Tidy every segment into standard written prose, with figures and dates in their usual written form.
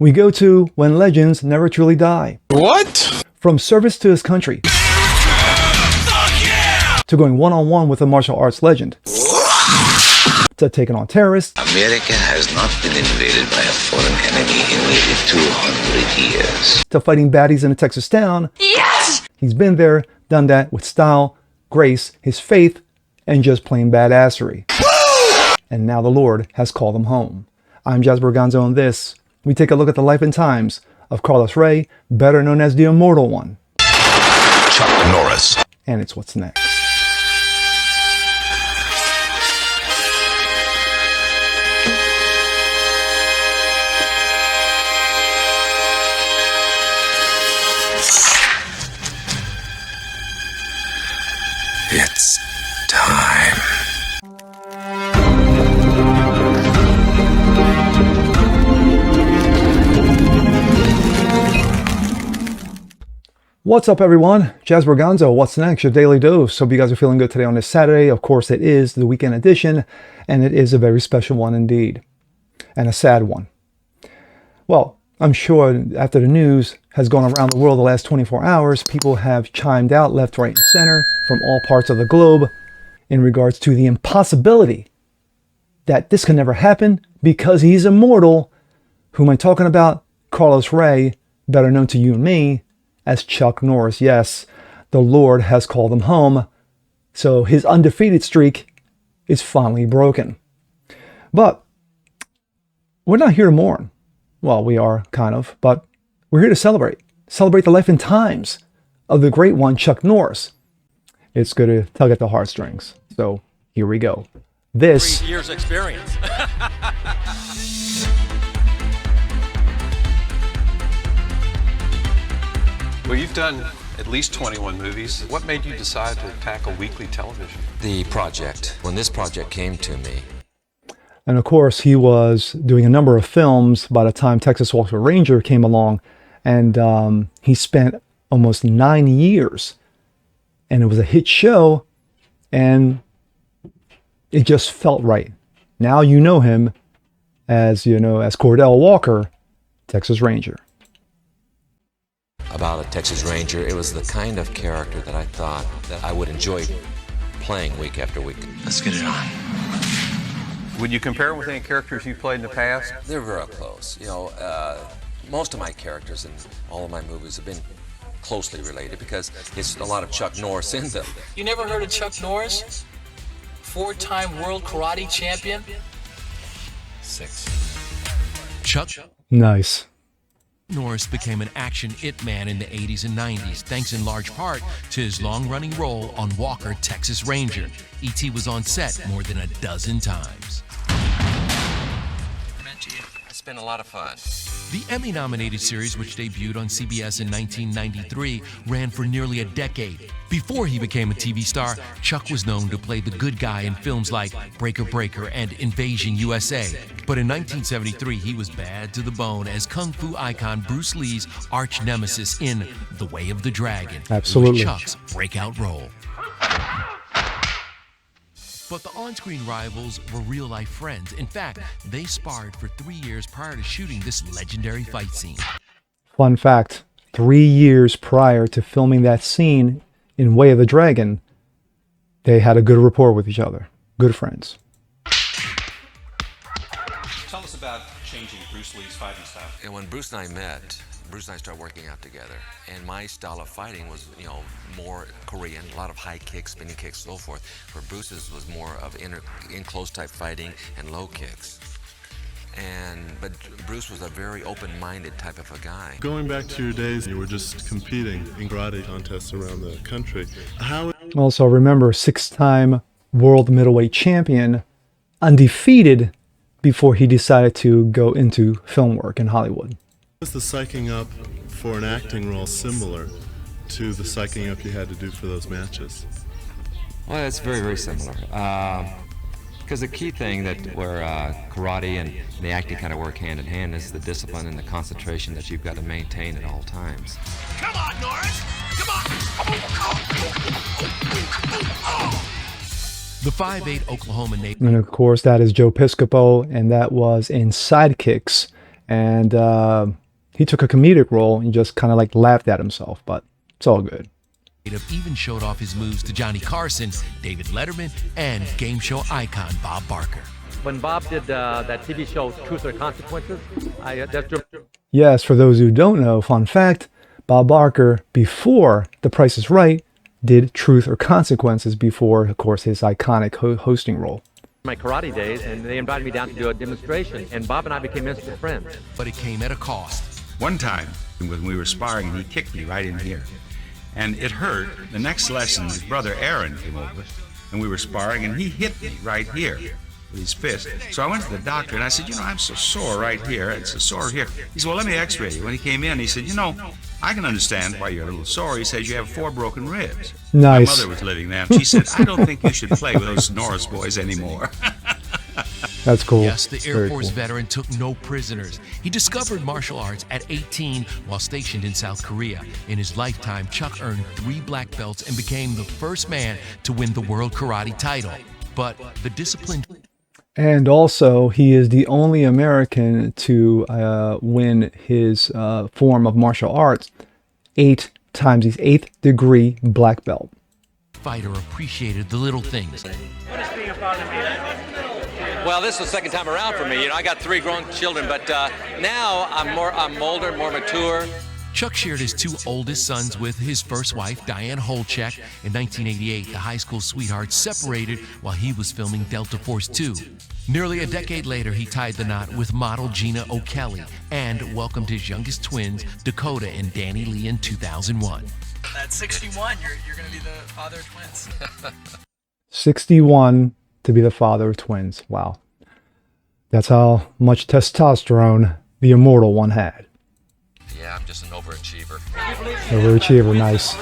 We go to when legends never truly die. What? From service to his country, to going one-on-one with a martial arts legend, to taking on terrorists. America has not been invaded by a foreign enemy in nearly 200 years. To fighting baddies in a Texas town. Yes! He's been there, done that with style, grace, his faith, and just plain badassery. And now the Lord has called him home. I'm Jasper Gonzo, and this, we take a look at the life and times of Carlos Ray, better known as the Immortal One. Chuck Norris. And it's what's next. It's time. What's up, everyone? Jasper Gonzo, what's next? Your daily dose. Hope you guys are feeling good today on this Saturday. Of course, it is the weekend edition, and it is a very special one indeed, and a sad one. Well, I'm sure after the news has gone around the world the last 24 hours, people have chimed out left, right, and center from all parts of the globe in regards to the impossibility that this can never happen because he's immortal. Who am I talking about? Carlos Ray, better known to you and me as Chuck Norris. Yes, the Lord has called him home, so his undefeated streak is finally broken. But we're not here to mourn. Well, we are, kind of, but we're here to celebrate. Celebrate the life and times of the great one, Chuck Norris. It's good to tug at the heartstrings. So here we go. This 3 years experience. Well, you've done at least 21 movies. What made you decide to tackle weekly television? The project. When this project came to me. And of course, he was doing a number of films by the time Texas Walks with Ranger came along. And he spent almost 9 years. And it was a hit show. And it just felt right. Now you know him as, as Cordell Walker, Texas Ranger. About a Texas Ranger, it was the kind of character that I thought that I would enjoy playing week after week. Let's get it on. Would you compare them with any characters you played in the past? They're very close. Most of my characters in all of my movies have been closely related because it's a lot of Chuck Norris in them. You never heard of Chuck Norris? 4-time world karate champion? 6. Chuck Nice. Norris became an action it man in the 80s and 90s, thanks in large part to his long-running role on Walker, Texas Ranger. E.T. was on set more than a dozen times. It's been a lot of fun. The Emmy-nominated series, which debuted on CBS in 1993, ran for nearly a decade. Before he became a TV star, Chuck was known to play the good guy in films like Breaker Breaker and Invasion USA. But in 1973, he was bad to the bone as kung fu icon Bruce Lee's arch nemesis in The Way of the Dragon. Absolutely. It was Chuck's breakout role. But the on-screen rivals were real-life friends. In fact, they sparred for 3 years prior to shooting this legendary fight scene. Fun fact, 3 years prior to filming that scene in Way of the Dragon, they had a good rapport with each other. Good friends. Tell us about changing Bruce Lee's fighting style. And when Bruce and I met, Bruce and I started working out together. And my style of fighting was, more Korean, a lot of high kicks, spinning kicks, so forth. Where Bruce's was more of in-close type fighting and low kicks. But Bruce was a very open-minded type of a guy. Going back to your days, you were just competing in karate contests around the country. Also, remember, 6-time world middleweight champion, undefeated before he decided to go into film work in Hollywood. Was the psyching up for an acting role similar to the psyching up you had to do for those matches? Well, it's very, very similar. Because the key thing where karate and the acting kind of work hand in hand is the discipline and the concentration that you've got to maintain at all times. Come on, Norris! Come on! The 5'8" Oklahoma native. And of course, that is Joe Piscopo, and that was in Sidekicks. And he took a comedic role and just kind of like laughed at himself, but it's all good. Even showed off his moves to Johnny Carson, David Letterman, and game show icon Bob Barker. When Bob did that TV show Truth or Consequences, Yes, for those who don't know, fun fact, Bob Barker, before The Price is Right, did Truth or Consequences before, of course, his iconic hosting role. My karate days, and they invited me down to do a demonstration, and Bob and I became instant friends. But it came at a cost. One time, when we were sparring, and he kicked me right in here. And it hurt. The next lesson, his brother Aaron came over, and we were sparring, and he hit me right here with his fist. So I went to the doctor, and I said, I'm so sore right here. It's a sore here. He said, well, let me x-ray you. When he came in, he said, I can understand why you're a little sore. He says, you have 4 broken ribs. Nice. My mother was living there, and she said, I don't think you should play with those Norris boys anymore. That's cool. Yes, the Air Very Force cool. veteran took no prisoners. He discovered martial arts at 18 while stationed in South Korea. In his lifetime, Chuck earned 3 black belts and became the first man to win the World Karate title. But the discipline... And also, he is the only American to win his form of martial arts 8 times. He's 8th degree black belt. Fighter appreciated the little things. Well, this is the second time around for me. I got 3 grown children, but now I'm older, more mature. Chuck shared his 2 oldest sons with his first wife, Diane Holchek. In 1988, the high school sweethearts separated while he was filming Delta Force 2. Nearly a decade later, he tied the knot with model Gina O'Kelly and welcomed his youngest twins, Dakota and Danny Lee, in 2001. At 61, you're going to be the father of twins. 61 to be the father of twins. Wow. That's how much testosterone the immortal one had. Yeah, I'm just an overachiever. Overachiever, nice.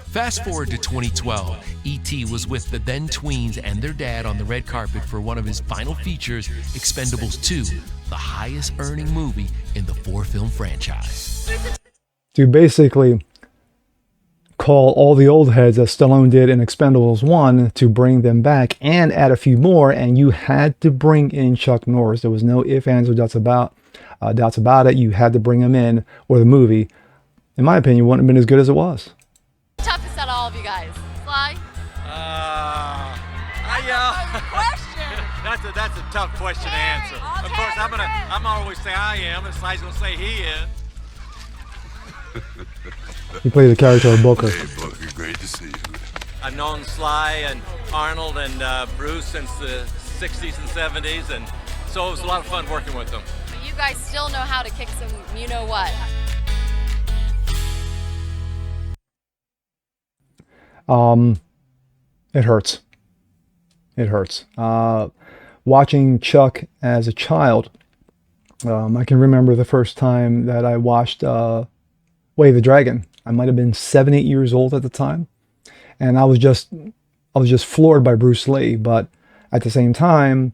Fast forward to 2012, E.T. was with the then tweens and their dad on the red carpet for one of his final features, Expendables 2, the highest earning movie in the 4-film franchise. To basically call all the old heads that Stallone did in Expendables 1 to bring them back and add a few more, and you had to bring in Chuck Norris. There was no ifs, ands, or doubts about it. You had to bring him in, or the movie, in my opinion, wouldn't have been as good as it was. Toughest out of all of you guys. Sly? That's a tough question to answer. Of course, I'm gonna always say I am, and Sly's gonna say he is. He played the character of Booker. Hey, Booker, great to see you. I've known Sly and Arnold and Bruce since the 60s and 70s, and so it was a lot of fun working with them. But you guys still know how to kick some you-know-what. It hurts. It hurts. Watching Chuck as a child, I can remember the first time that I watched Way the Dragon. I might have been 7, 8 years old at the time, and I was just floored by Bruce Lee. But at the same time,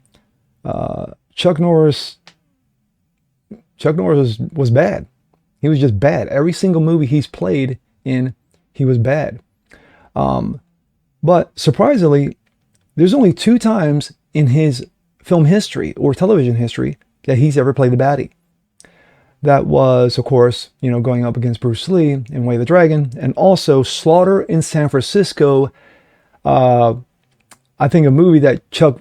Chuck Norris was bad. He was just bad. Every single movie he's played in, he was bad. But surprisingly, there's only 2 times in his film history or television history that he's ever played the baddie. That was, of course, going up against Bruce Lee in Way of the Dragon, and also Slaughter in San Francisco. I think a movie that Chuck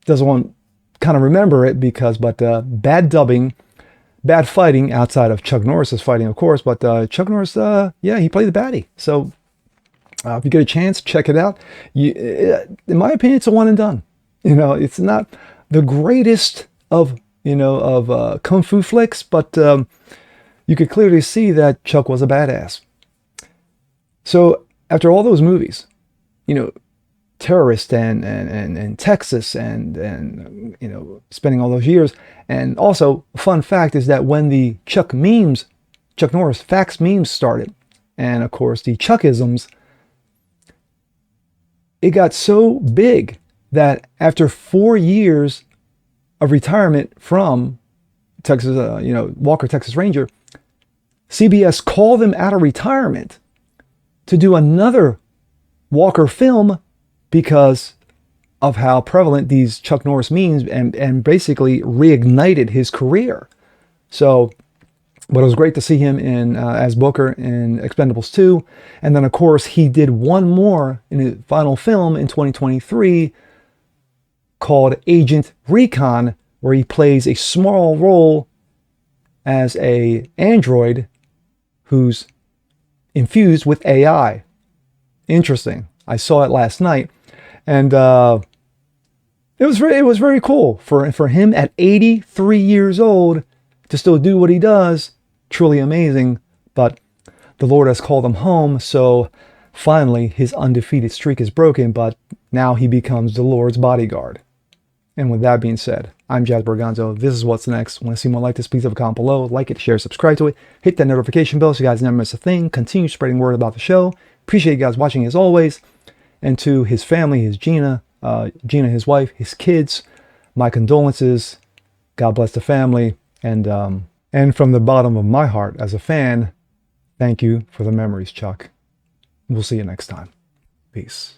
doesn't want kind of remember it but bad dubbing, bad fighting outside of Chuck Norris's fighting, of course. But Chuck Norris, he played the baddie. So if you get a chance, check it out. In my opinion, it's a one and done. It's not the greatest of kung fu flicks, but you could clearly see that Chuck was a badass. So after all those movies, Terrorist and Texas and spending all those years, and also fun fact is that when the Chuck Norris fax memes started, and of course the Chuckisms, it got so big that after 4 years of retirement from Texas, Walker, Texas Ranger, CBS called him out of retirement to do another Walker film because of how prevalent these Chuck Norris memes and basically reignited his career. So, but it was great to see him in as Booker in Expendables 2. And then, of course, he did one more in his final film in 2023 called Agent Recon, where he plays a small role as a android who's infused with AI. Interesting. I saw it last night, and it was very cool for him at 83 years old to still do what he does. Truly amazing. But the Lord has called him home, so finally his undefeated streak is broken. But now he becomes the Lord's bodyguard. And with that being said, I'm Jazz Borganzo. This is What's Next. Want to see more like this, please leave a comment below. Like it, share, subscribe to it. Hit that notification bell so you guys never miss a thing. Continue spreading word about the show. Appreciate you guys watching as always. And to his family, his Gina, his wife, his kids, my condolences. God bless the family. And from the bottom of my heart as a fan, thank you for the memories, Chuck. We'll see you next time. Peace.